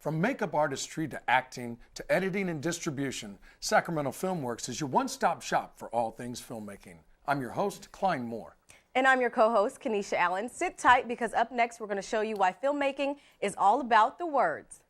From makeup artistry to acting to editing and distribution, Sacramento Film Works is your one-stop shop for all things filmmaking. I'm your host, Klein Moore. And I'm your co-host, Kenesha Allen. Sit tight because up next we're going to show you why filmmaking is all about the words.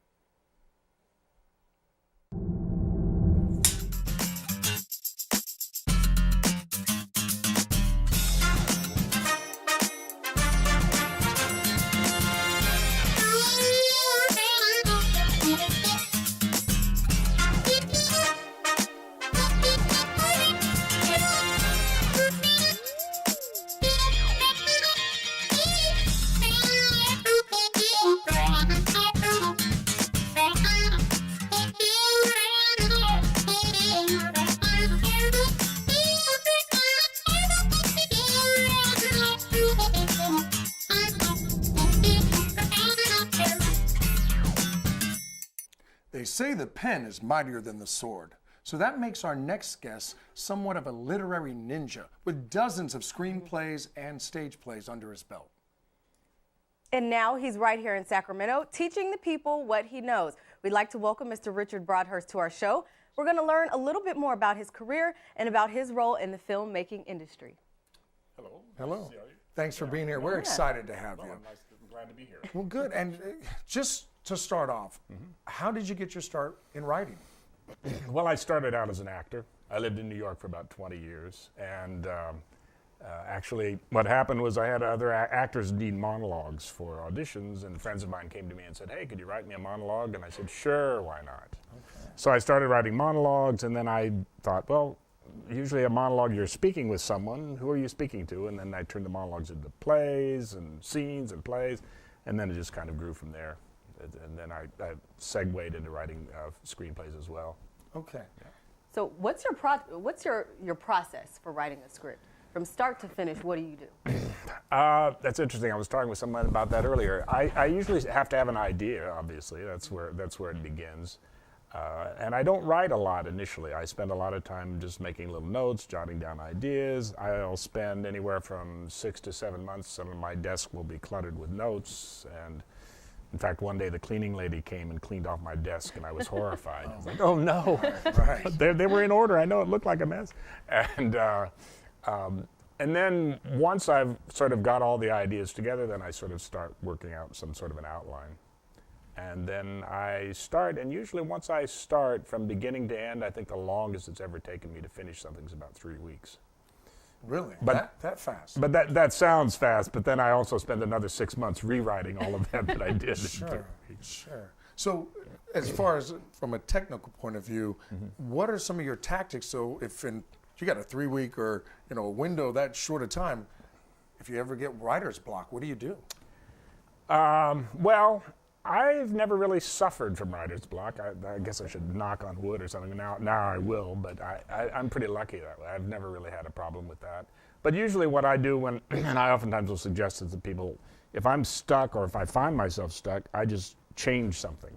They say the pen is mightier than the sword. So that makes our next guest somewhat of a literary ninja with dozens of screenplays and stage plays under his belt. And now he's right here in Sacramento teaching the people what he knows. We'd like to welcome Mr. Richard Broadhurst to our show. We're going to learn a little bit more about his career and about his role in the filmmaking industry. Hello. Hello. Nice to see you. Thanks for being here. We're excited to have you. I'm glad to be here. Well, good. And just to start off, how did you get your start in writing? Well, I started out as an actor. I lived in New York for about 20 years. And actually, what happened was I had other actors need monologues for auditions. And friends of mine came to me and said, hey, could you write me a monologue? And I said, sure, why not? Okay. So I started writing monologues. And then I thought, well, usually a monologue, you're speaking with someone. Who are you speaking to? And then I turned the monologues into plays and scenes and plays. And then it just kind of grew from there. And then I segued into writing screenplays as well. Okay. Yeah. So what's your process for writing a script? From start to finish, what do you do? That's interesting. I was talking with someone about that earlier. I usually have to have an idea, obviously. That's where it begins. And I don't write a lot initially. I spend a lot of time just making little notes, jotting down ideas. I'll spend anywhere from 6 to 7 months, and my desk will be cluttered with notes. And in fact, one day the cleaning lady came and cleaned off my desk, and I was horrified. I was like, oh no. Right. They were in order. I know it looked like a mess. And then once I've sort of got all the ideas together, then I sort of start working out some sort of an outline. And then I start, and usually once I start from beginning to end, I think the longest it's ever taken me to finish something is about 3 weeks. Really? But that fast? But that sounds fast, but then I also spend another 6 months rewriting all of that I did. Sure. So as far as from a technical point of view, what are some of your tactics? So if you got a 3 week or a window that short a time, if you ever get writer's block, what do you do? Well, I've never really suffered from writer's block. I guess I should knock on wood or something. Now I will, but I'm pretty lucky that way. I've never really had a problem with that. But usually what I do and I oftentimes will suggest it to people, if I'm stuck or if I find myself stuck, I just change something,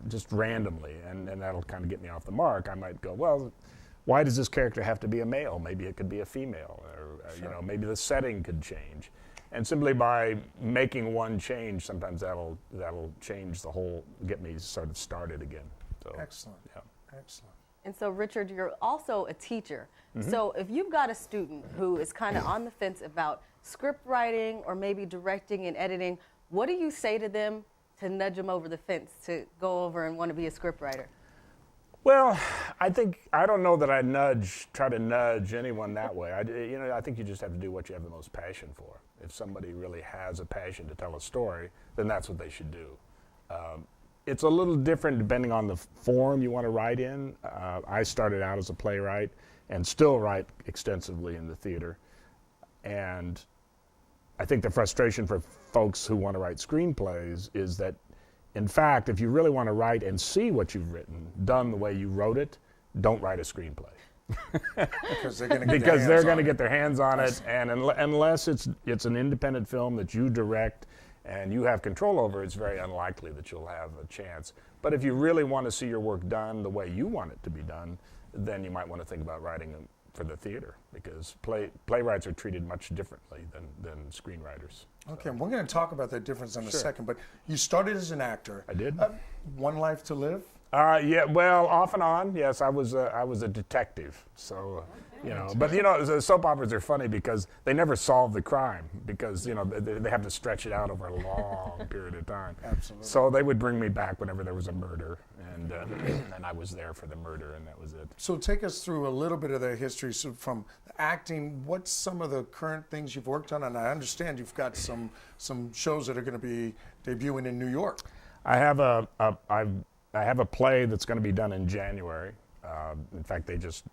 just randomly, and that'll kind of get me off the mark. I might go, well, why does this character have to be a male? Maybe it could be a female, or maybe the setting could change. And simply by making one change, sometimes that'll change the whole, get me sort of started again. So, excellent. Yeah. Excellent. And so, Richard, you're also a teacher. So if you've got a student who is kind of on the fence about script writing or maybe directing and editing, what do you say to them to nudge them over the fence to go over and want to be a script writer? Well, I don't know that I try to nudge anyone that way. I think you just have to do what you have the most passion for. If somebody really has a passion to tell a story, then that's what they should do. It's a little different depending on the form you want to write in. I started out as a playwright and still write extensively in the theater. And I think the frustration for folks who want to write screenplays is that, in fact, if you really want to write and see what you've written done the way you wrote it, don't write a screenplay. Because they're going to get their hands on it, and unless it's an independent film that you direct and you have control over, it's very unlikely that you'll have a chance. But if you really want to see your work done the way you want it to be done, then you might want to think about writing for the theater, because playwrights are treated much differently than screenwriters. Okay, we're going to talk about that difference in a Sure. second, but you started as an actor. I did. One Life to Live? Yeah, well, off and on. Yes, I was a detective. So, but the soap operas are funny because they never solve the crime because they have to stretch it out over a long period of time. Absolutely. So they would bring me back whenever there was a murder, and I was there for the murder, and that was it. So take us through a little bit of the history. So from acting, what's some of the current things you've worked on? And I understand you've got some shows that are going to be debuting in New York. I have I have a play that's going to be done in January. In fact, they just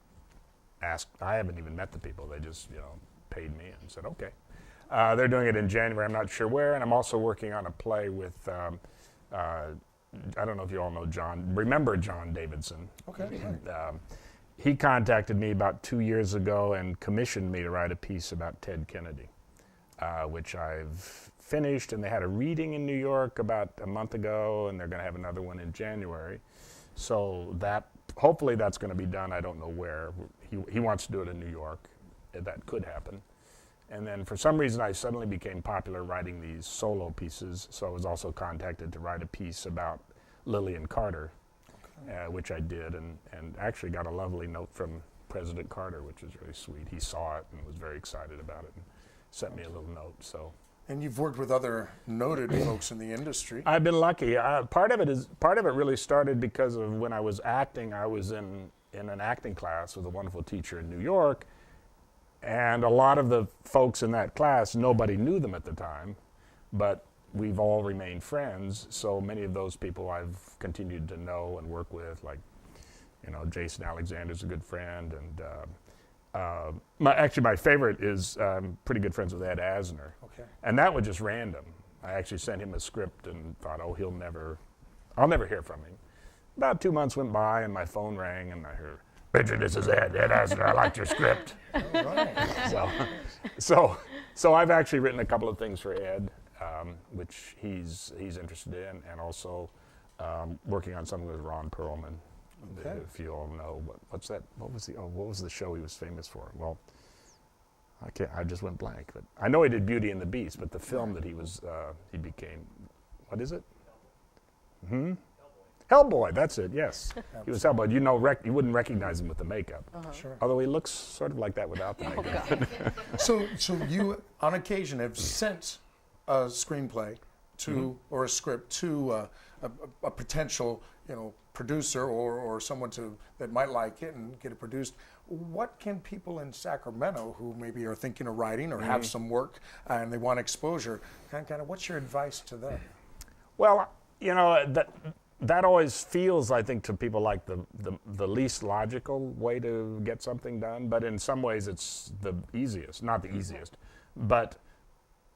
asked. I haven't even met the people. They just paid me and said okay. They're doing it in January. I'm not sure where. And I'm also working on a play with. I don't know if you all know John. Remember John Davidson? Okay. He contacted me about 2 years ago and commissioned me to write a piece about Ted Kennedy, which I've finished, and they had a reading in New York about a month ago, and they're going to have another one in January. So hopefully that's going to be done. I don't know where. He wants to do it in New York. That could happen. And then for some reason I suddenly became popular writing these solo pieces, so I was also contacted to write a piece about Lillian Carter, which I did, and actually got a lovely note from President Carter, which was really sweet. He saw it and was very excited about it and sent me a little note. So. And you've worked with other noted folks in the industry. I've been lucky. Part of it really started because of when I was acting. I was in an acting class with a wonderful teacher in New York, and a lot of the folks in that class, nobody knew them at the time, but we've all remained friends. So many of those people I've continued to know and work with, like Jason Alexander's a good friend, and my favorite is pretty good friends with Ed Asner. Okay. And that was just random. I actually sent him a script and thought, I'll never hear from him. About 2 months went by and my phone rang and I heard, Richard, this is Ed Asner, I liked your script. All right. So I've actually written a couple of things for Ed, which he's interested in, and also working on something with Ron Perlman. Okay. If you all know, what's that? What was the show he was famous for? Well, I just went blank. But I know he did Beauty and the Beast, but the film that he became, what is it? Hellboy, that's it, yes. He was Hellboy. You wouldn't recognize him with the makeup. Sure. Although he looks sort of like that without the makeup. So you, on occasion, have sent a screenplay to or a script to a potential, producer or someone that might like it and get it produced. What can people in Sacramento who maybe are thinking of writing or have some work and they want exposure, kind of what's your advice to them? Well, that always feels, I think, to people like the least logical way to get something done, but in some ways it's the easiest, not the easiest. But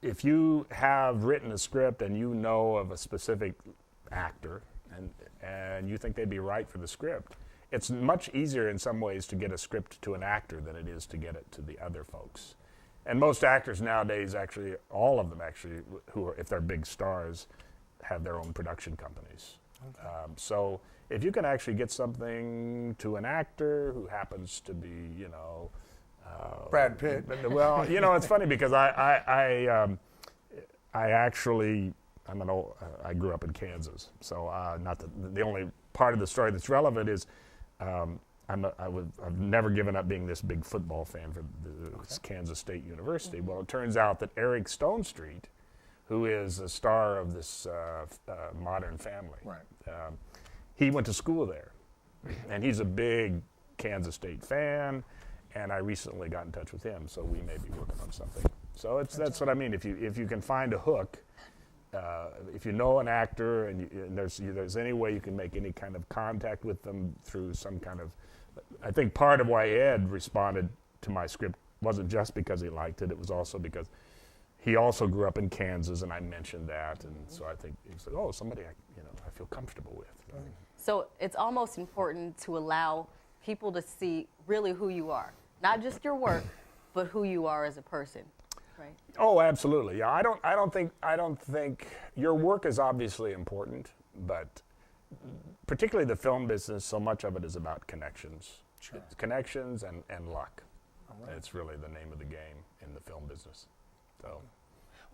if you have written a script and you know of a specific actor and you think they'd be right for the script, it's much easier in some ways to get a script to an actor than it is to get it to the other folks. And most actors nowadays, actually, all of them actually, if they're big stars, have their own production companies. Okay. So if you can actually get something to an actor who happens to be, Brad Pitt. Well, it's funny because I grew up in Kansas, so not the only part of the story that's relevant is I've never given up being this big football fan for the Kansas State University. Well, it turns out that Eric Stonestreet, who is a star of this Modern Family, right. He went to school there, and he's a big Kansas State fan. And I recently got in touch with him, so we may be working on something. So that's what I mean. If you can find a hook, if you know an actor and there's any way you can make any kind of contact with them through some kind of, I think part of why Ed responded to my script wasn't just because he liked it. It was also because he also grew up in Kansas, and I mentioned that, and so I think he said, "Oh, somebody I feel comfortable with." So it's almost important to allow people to see really who you are. Not just your work, but who you are as a person, right? Oh, absolutely. Yeah, I don't think your work is obviously important, but particularly the film business, so much of it is about connections. Sure. It's connections and luck. All right. It's really the name of the game in the film business. So.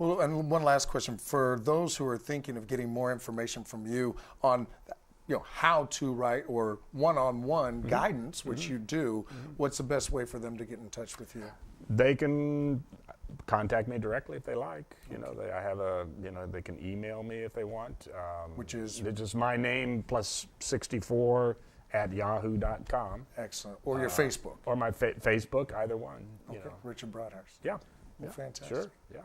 Well, and one last question for those who are thinking of getting more information from you on, how to write or one-on-one guidance, which you do. What's the best way for them to get in touch with you? They can contact me directly if they like. I have they can email me if they want. Which is? It's just my name plus 64 at yahoo.com. Excellent. Or your Facebook. Or my Facebook, either one. Okay. Richard Broadhurst. Yeah. Well, fantastic. Sure. Yeah.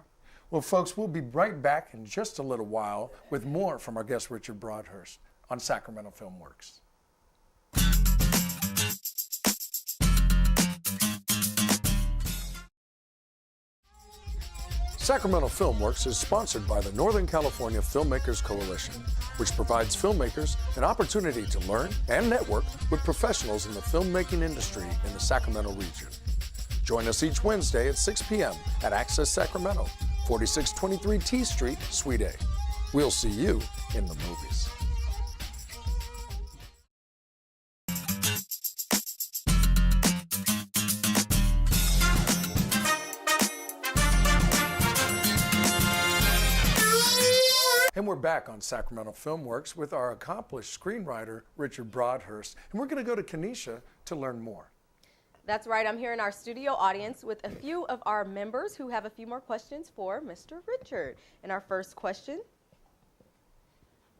Well, folks, we'll be right back in just a little while with more from our guest, Richard Broadhurst, on Sacramento Film Works. Sacramento Film Works is sponsored by the Northern California Filmmakers Coalition, which provides filmmakers an opportunity to learn and network with professionals in the filmmaking industry in the Sacramento region. Join us each Wednesday at 6 p.m. at Access Sacramento, 4623 T Street, Suite A. We'll see you in the movies. And we're back on Sacramento Film Works with our accomplished screenwriter, Richard Broadhurst. And we're going to go to Kenesha to learn more. That's right. I'm here in our studio audience with a few of our members who have a few more questions for Mr. Richard. And our first question.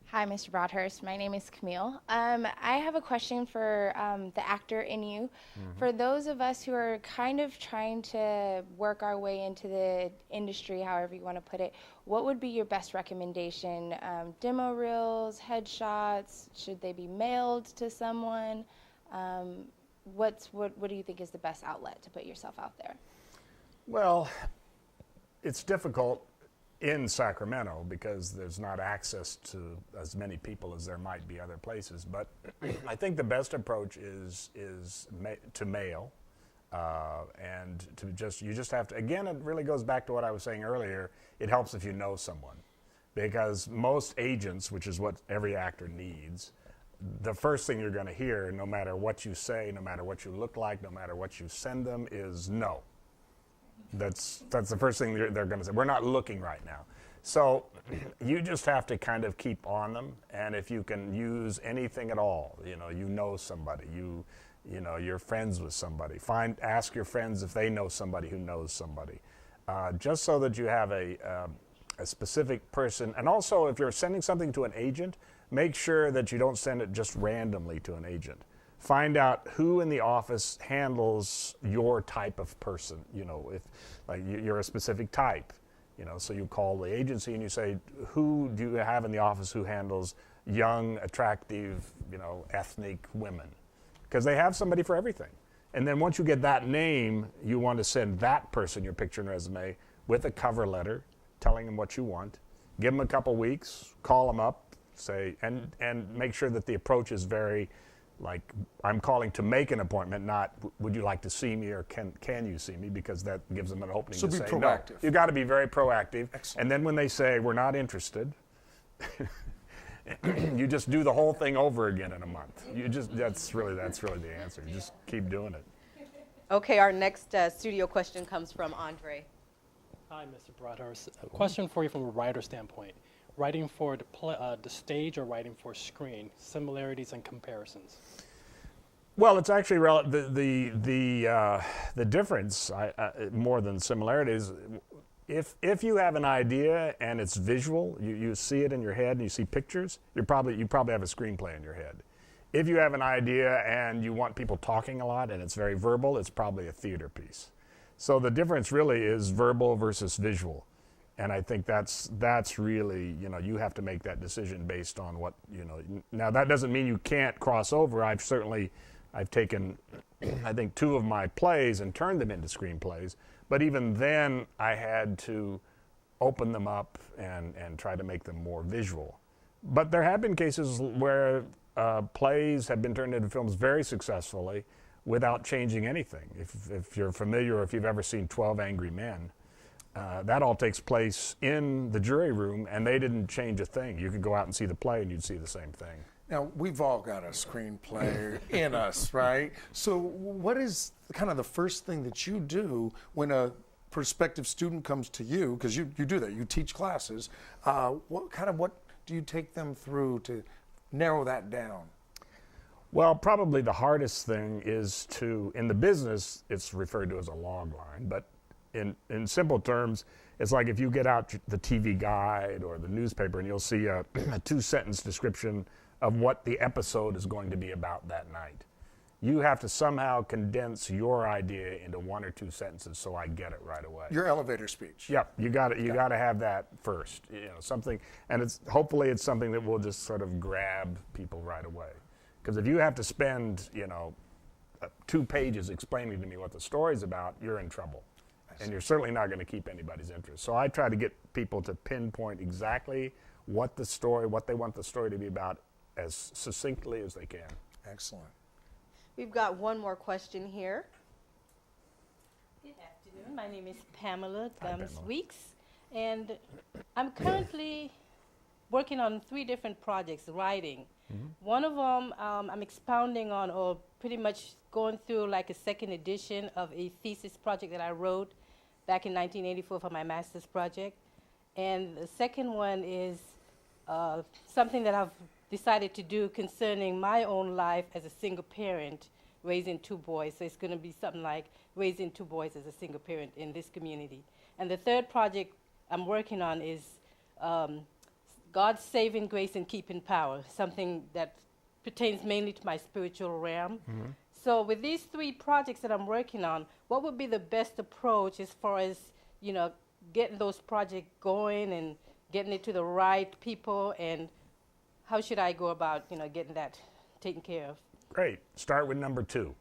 Hi, Mr. Broadhurst. My name is Camille. I have a question for the actor in you. For those of us who are kind of trying to work our way into the industry, however you want to put it, what would be your best recommendation? Demo reels, headshots, should they be mailed to someone? What do you think is the best outlet to put yourself out there? Well, it's difficult in Sacramento because there's not access to as many people as there might be other places. But I think the best approach is to mail, and you just have to. Again, it really goes back to what I was saying earlier. It helps if you know someone, because most agents, which is what every actor needs, the first thing you're going to hear, no matter what you say, no matter what you look like, no matter what you send them, is no. That's the first thing they're going to say. We're not looking right now. So you just have to kind of keep on them, and if you can use anything at all, you know somebody, you're friends with somebody. Ask your friends if they know somebody who knows somebody, just so that you have a specific person. And also, if you're sending something to an agent, make sure that you don't send it just randomly to an agent. Find out who in the office handles your type of person. If like you're a specific type, so you call the agency and you say, who do you have in the office who handles young, attractive, ethnic women? Because they have somebody for everything. And then once you get that name, you want to send that person your picture and resume with a cover letter telling them what you want. Give them a couple weeks, call them up, say, and make sure that the approach is very, like, I'm calling to make an appointment, not would you like to see me or can you see me, because that gives them an opening to say no. So be proactive. You got to be very proactive. Excellent. And then when they say we're not interested, you just do the whole thing over again in a month. That's really the answer. You just keep doing it. Okay, our next studio question comes from Andre. Hi, Mr. Broadhurst. A question for you from a writer standpoint. Writing for the stage or writing for screen, similarities and comparisons? Well, it's actually the difference, more than similarities. If you have an idea and it's visual, you see it in your head and you see pictures, you probably have a screenplay in your head. If you have an idea and you want people talking a lot and it's very verbal, it's probably a theater piece. So the difference really is verbal versus visual. And I think that's really, you have to make that decision based on what, Now, that doesn't mean you can't cross over. I've taken, I think, 2 of my plays and turned them into screenplays. But even then, I had to open them up and try to make them more visual. But there have been cases where plays have been turned into films very successfully without changing anything. If you're familiar, or if you've ever seen 12 Angry Men, that all takes place in the jury room, and they didn't change a thing. You could go out and see the play, and you'd see the same thing. Now, we've all got a screenplay in us, right? So what is kind of the first thing that you do when a prospective student comes to you, because you do that, you teach classes, what do you take them through to narrow that down? Well, probably the hardest thing is in the business, it's referred to as a log line, but in simple terms, it's like if you get out the TV guide or the newspaper and you'll see a 2-sentence description of what the episode is going to be about that night. You have to somehow condense your idea into 1 or 2 sentences so I get it right away. Your elevator speech. Yep, you got to have that first. Something, and hopefully it's something that will just sort of grab people right away. Because if you have to spend 2 pages explaining to me what the story's about, you're in trouble. And you're certainly not going to keep anybody's interest. So I try to get people to pinpoint exactly what they want the story to be about as succinctly as they can. Excellent. We've got one more question here. Good afternoon. My name is Pamela Pamela. Weeks, and I'm currently working on 3 different projects, writing. One of them I'm expounding on, or pretty much going through like a second edition of a thesis project that I wrote back in 1984 for my master's project. And the second one is something that I've decided to do concerning my own life as a single parent raising 2 boys. So it's going to be something like raising 2 boys as a single parent in this community. And the third project I'm working on is God's saving grace and keeping power, something that pertains mainly to my spiritual realm. So with these 3 projects that I'm working on, what would be the best approach as far as, getting those projects going and getting it to the right people, and how should I go about, getting that taken care of? Great. Start with number 2.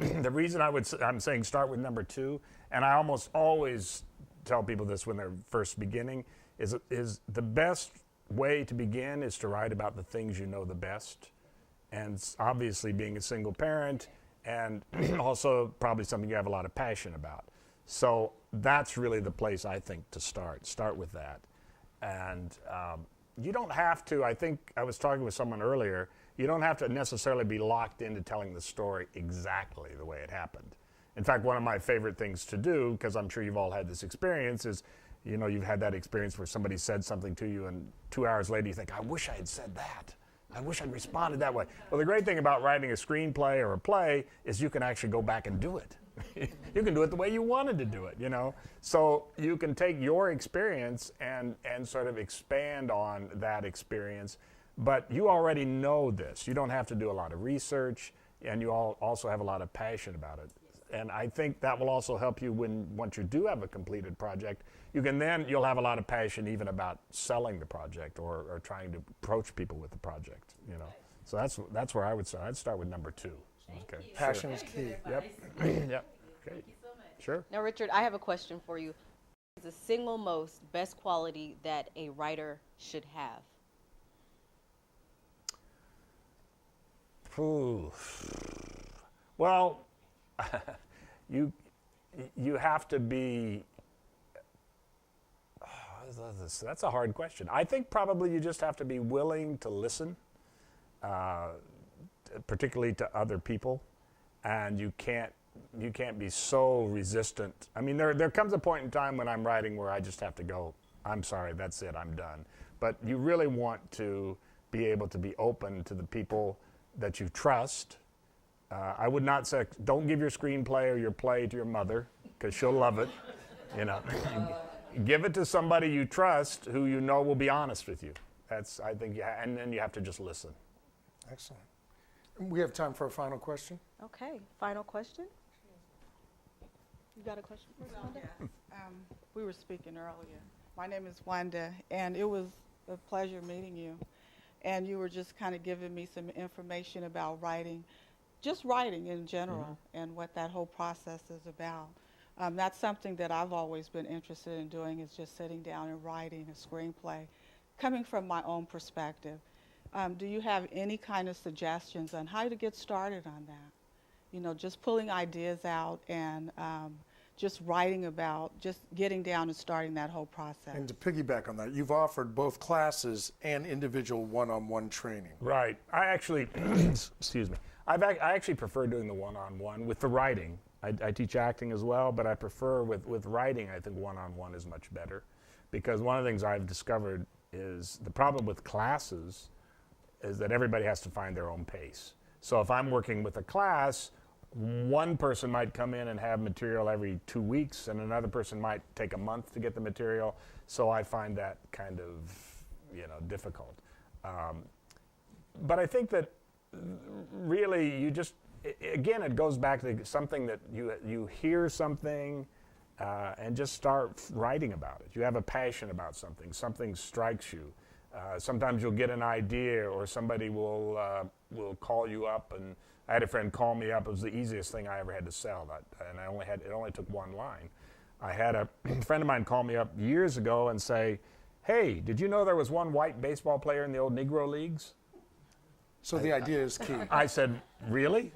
Okay. The reason I'm saying start with number 2, and I almost always tell people this when they're first beginning, is the best way to begin is to write about the things you know the best. And obviously being a single parent, and also probably something you have a lot of passion about. So that's really the place I think to start. Start with that. And you don't have to, I think I was talking with someone earlier, you don't have to necessarily be locked into telling the story exactly the way it happened. In fact, one of my favorite things to do, because I'm sure you've all had this experience, is you've had that experience where somebody said something to you and 2 hours later you think, I wish I had said that. I wish I'd responded that way. Well, the great thing about writing a screenplay or a play is you can actually go back and do it. You can do it the way you wanted to do it, So you can take your experience and sort of expand on that experience. But you already know this. You don't have to do a lot of research, and you also have a lot of passion about it. And I think that will also help you once you do have a completed project, you'll have a lot of passion even about selling the project or trying to approach people with the project, So that's where I would start. I'd start with number 2. Okay. Passion is key. Yep. Yep. Great. Sure. Now, Richard, I have a question for you. What is the single most best quality that a writer should have? Ooh. Well, you have to be. That's a hard question. I think probably you just have to be willing to listen, particularly to other people, and you can't be so resistant. I mean, there comes a point in time when I'm writing where I just have to go, I'm sorry, that's it, I'm done. But you really want to be able to be open to the people that you trust. I would not say, don't give your screenplay or your play to your mother, because she'll love it. Give it to somebody you trust who you know will be honest with you. I think, and then you have to just listen. Excellent. We have time for a final question. Okay, final question. You got a question for us, Wanda? We were speaking earlier. My name is Wanda, and it was a pleasure meeting you. And you were just kind of giving me some information about writing, just writing in general, and what that whole process is about. That's something that I've always been interested in doing, is just sitting down and writing a screenplay, coming from my own perspective. Do you have any kind of suggestions on how to get started on that? Just pulling ideas out and just writing about, just getting down and starting that whole process. And to piggyback on that, you've offered both classes and individual one-on-one training. Right. I actually, excuse me, I actually prefer doing the one-on-one with the writing. I teach acting as well, but I prefer with writing, I think one-on-one is much better. Because one of the things I've discovered is the problem with classes is that everybody has to find their own pace. So if I'm working with a class, one person might come in and have material every 2 weeks, and another person might take a month to get the material. So I find that kind of, difficult. But I think that really you just, again, it goes back to something that you hear something and just start writing about it. You have a passion about something strikes you. Sometimes you'll get an idea, or somebody will call you up. And I had a friend call me up. It was the easiest thing I ever had to sell, and it only took one line. I had a friend of mine call me up years ago and say, "Hey, did you know there was one white baseball player in the old Negro leagues?" So the idea is key. I said, "Really?"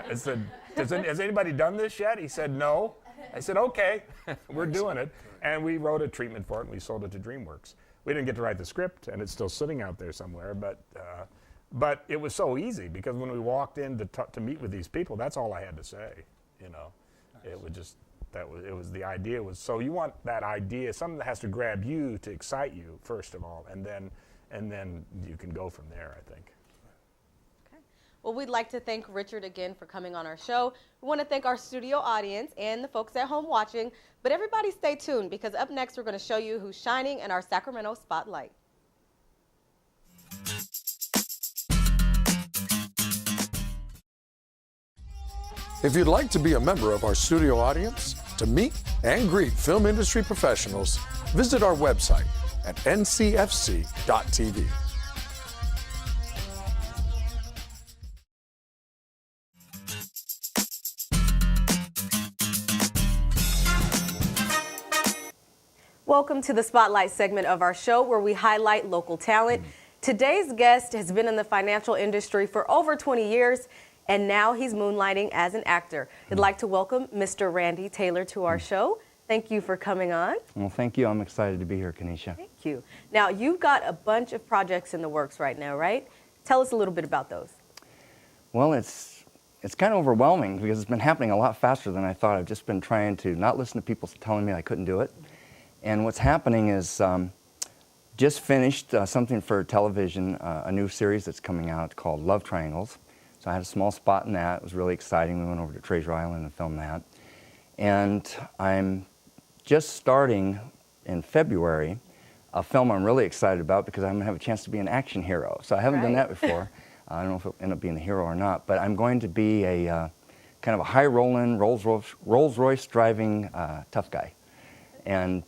I said, "Has anybody done this yet?" He said, "No." I said, "Okay, we're doing it." And we wrote a treatment for it, and we sold it to DreamWorks. We didn't get to write the script, and it's still sitting out there somewhere, but it was so easy, because when we walked in to meet with these people, that's all I had to say, Nice. It was just, it was the idea was, so you want that idea, something that has to grab you to excite you, first of all, and then you can go from there, I think. Well, we'd like to thank Richard again for coming on our show. We want to thank our studio audience and the folks at home watching. But everybody stay tuned, because up next we're going to show you who's shining in our Sacramento spotlight. If you'd like to be a member of our studio audience, to meet and greet film industry professionals, visit our website at ncfc.tv. Welcome to the Spotlight segment of our show, where we highlight local talent. Today's guest has been in the financial industry for over 20 years, and now he's moonlighting as an actor. I'd like to welcome Mr. Randy Taylor to our show. Thank you for coming on. Well, thank you. I'm excited to be here, Kanisha. Thank you. Now, you've got a bunch of projects in the works right now, right? Tell us a little bit about those. Well, it's kind of overwhelming, because it's been happening a lot faster than I thought. I've just been trying to not listen to people telling me I couldn't do it. And what's happening is just finished something for television, a new series that's coming out called Love Triangles. So I had a small spot in that. It was really exciting. We went over to Treasure Island and filmed that. And I'm just starting in February a film I'm really excited about, because I'm going to have a chance to be an action hero. So I haven't done that before. I don't know if it'll end up being a hero or not, but I'm going to be a kind of a high-rolling, Rolls-Royce driving tough guy. And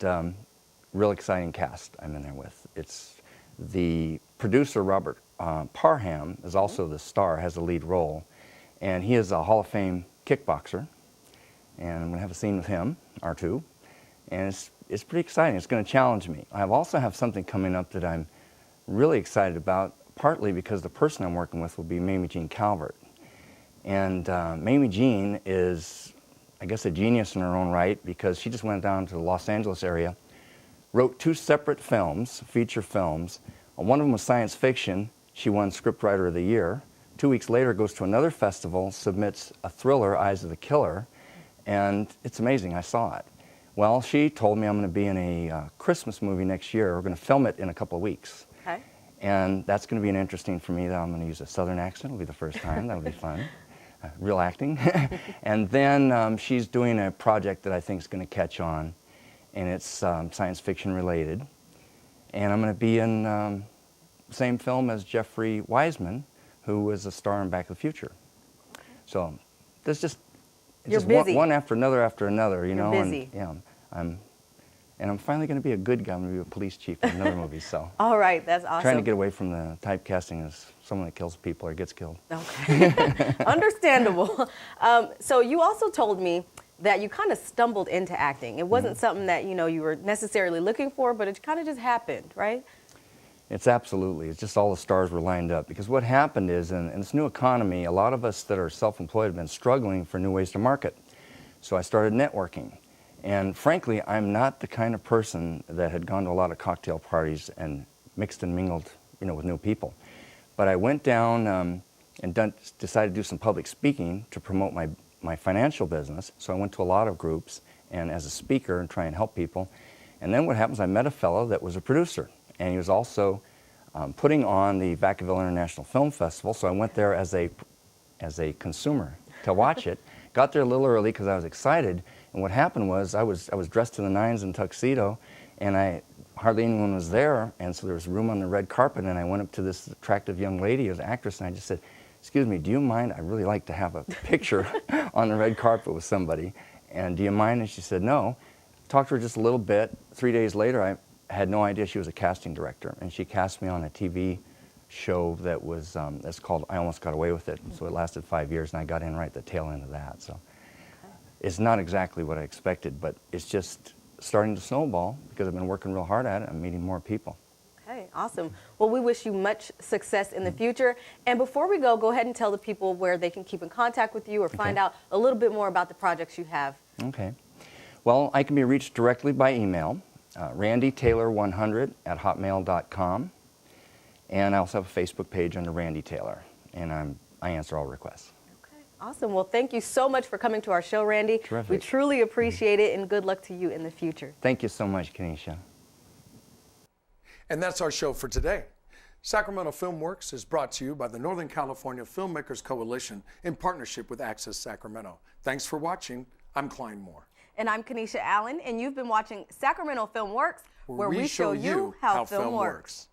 real exciting cast I'm in there with. It's the producer, Robert Parham, is also the star, has the lead role. And he is a Hall of Fame kickboxer. And I'm going to have a scene with him, R2. And it's pretty exciting. It's going to challenge me. I also have something coming up that I'm really excited about, partly because the person I'm working with will be Mamie Jean Calvert. And Mamie Jean is, I guess, a genius in her own right, because she just went down to the Los Angeles area, wrote 2 separate films, feature films. One of them was science fiction. She won Scriptwriter of the Year. 2 weeks later, goes to another festival, submits a thriller, Eyes of the Killer, and it's amazing. I saw it. Well, she told me I'm going to be in a Christmas movie next year. We're going to film it in a couple of weeks. Okay. And that's going to be interesting for me. That I'm going to use a Southern accent. It'll be the first time. That'll be fun. Real acting. And then she's doing a project that I think is going to catch on, and it's science fiction related. And I'm going to be in the same film as Jeffrey Wiseman, who was a star in Back to the Future. So there's just, You're busy. One after another, you know. Busy. And, yeah, I'm finally going to be a good guy. I'm going to be a police chief in another movie. So All right, that's awesome. trying to get away from the typecasting as someone that kills people or gets killed. Okay. Understandable. So you also told me that you kind of stumbled into acting. It wasn't something that, you were necessarily looking for, but it kind of just happened, right? It's absolutely. It's just all the stars were lined up. Because what happened is, in this new economy, a lot of us that are self-employed have been struggling for new ways to market. So I started networking. And frankly, I'm not the kind of person that had gone to a lot of cocktail parties and mixed and mingled, with new people. But I went down and decided to do some public speaking to promote my my financial business. So I went to a lot of groups and as a speaker and try and help people. And then what happens, I met a fellow that was a producer, and he was also putting on the Vacaville International Film Festival. So I went there as a consumer to watch it. Got there a little early because I was excited. And what happened was I was dressed to the nines in tuxedo, and hardly anyone was there. And so there was room on the red carpet. And I went up to this attractive young lady, who's an actress, and I just said, "Excuse me, do you mind? I'd really like to have a picture on the red carpet with somebody. And do you mind?" And she said, "No." Talked to her just a little bit. 3 days later, I had no idea she was a casting director, and she cast me on a TV show that was that's called I Almost Got Away with It. So it lasted 5 years, and I got in right at the tail end of that. So it's not exactly what I expected, but it's just starting to snowball because I've been working real hard at it. I'm meeting more people. Okay, awesome. Well, we wish you much success in the future. And before we go ahead and tell the people where they can keep in contact with you or find out a little bit more about the projects you have. Okay. Well, I can be reached directly by email, randytaylor100@hotmail.com. And I also have a Facebook page under Randy Taylor, and I answer all requests. Okay, awesome. Well, thank you so much for coming to our show, Randy. Terrific. We truly appreciate it, and good luck to you in the future. Thank you so much, Kenesha. And that's our show for today. Sacramento Film Works is brought to you by the Northern California Filmmakers Coalition in partnership with Access Sacramento. Thanks for watching. I'm Klein Moore. And I'm Kenesha Allen, and you've been watching Sacramento Film Works, where we show you how film works.